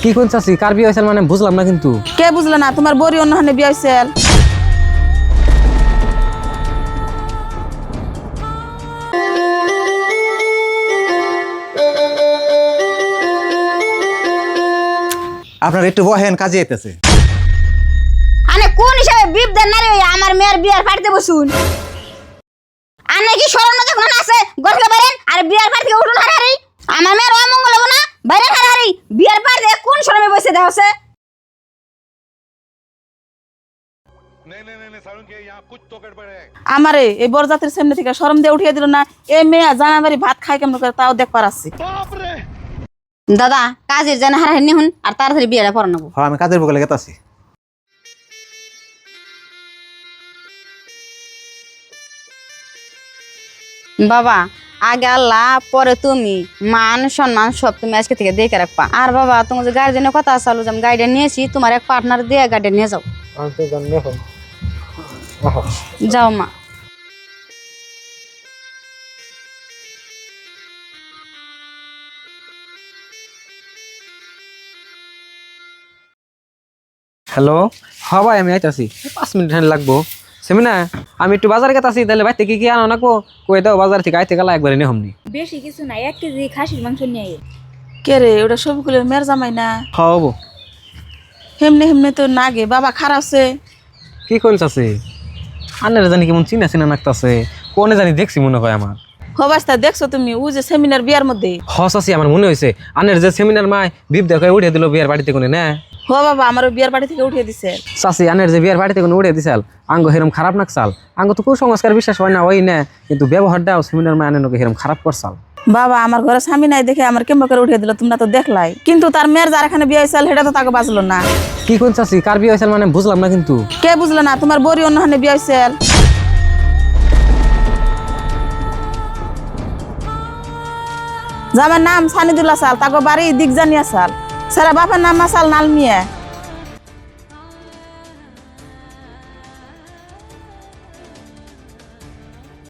কি কোন চাচি কার বিয়ে হয়েছিল মানে বুঝলাম না কিন্তু। কে বুঝলে না? তোমার বড়ি অন্যখানে বিয়ে হয়েছিল। আপনার একটু বহেন কাজে যেতেছে। আনে কোন হিসাবে বিপ দেন না রে আমার মেয়ের বিয়ার পার্টিতে বসুন। আনে কি শরম না যখন আছে গরকে বাইরেন আর বিয়ার পার্টি থেকে উঠুন হারারি। আমার মেয়ের অমঙ্গল হবো না বাইরেন হারারি। বিয়ার পার্টিতে কোন শরমে বসে দেওয়া হচ্ছে? আমারে এই বরজাতির সামনে থেকে শরম দিয়ে উঠিয়ে দিল না। এই মেয়ে জামাইবাড়ি ভাত খায় কেমন করে তাও দেখবার আসছি। দাদা কাজের জানা হারারি নিহুন আর তাড়াতাড়ি বিয়াটা পড়া নেবো। হ্যাঁ আমি কাজের বগলে গেতাছি। বাবা আগে আল্লাহ পরে তুমি মান সম্মান সব তুমি আজকে থেকে দেখে রাখবা। আর বাবা তোমার যে গার্জেনের কথা চালু যে আমি গাড়িটা নিয়েছি তোমার এক পার্টনার দিয়ে গাড়িটা নিয়ে যাও। যাও মা। হ্যালো, হ্যাঁ ভাই আমি আইতাছি, 5 মিনিট লাগবো। সেমিনা আমি একটু বাজারে গেতাছি, তাহলে ভাই থেকে কি আনো না কই দাও, বাজার থেকে আইতে গেলা একবারে নিয়ে হমনি। বেশি কিছু না, 1 কেজি খাসির মাংস নিয়ে আয়। কে রে ওটা সবগুলো মেয়ের জামাই না? হ্যাঁ হবো। হেমনে হেমনে তো না গে বাবা খারাপ আছে। কি কোন চাচি আনের জানি কেমন চিনা চিনা নাকতাছে, কোনে জানি দেখছি মনে হয় আমার। হবাস্তা দেখছো তুমি ও যে সেমিনার বিয়ার মধ্যে? হ চাচি আমার মনে হয়েছে আনের যে সেমিনার মায় বিপ দেখে উঠে দিল বিয়ার বাড়িতে কোনে না। হ বাবা আমার বিয়ার বাড়ি থেকে উঠিয়ে দিছে। চাচি আনের যে বিয়ার বাড়িতে কোনো উড়ে দিছাল আঙ্গ হেরম খারাপ নাকছাল, আঙ্গ তো কুসংস্কার বিশ্বাস হয় না ওই না, কিন্তু ব্যবহারটাও সেমিনার মায় আনের হেরম খারাপ করছাল। বাবা আমার ঘরে স্বামী নাই দেখে আমার কেমন করে উঠিয়ে দিল, তোমরা তো দেখলাই। কিন্তু তার মেয়ের যার এখানে বিয়ে হয়েছিল সেটা তো তাকে বাঁচলো না। কি কোন চাচি কার বিয়ে হয়েছিল মানে বুঝলাম না কিন্তু। কে বুঝলে না? তোমার বড়ি অন্যখানে বিয়ে হয়েছিল। জামার নাম সানিদুল্লাহ সাল, তাকে বাড়ি দিগজানিয়া সাল, সারা বাপের নাম মাসাল নাল মিয়া।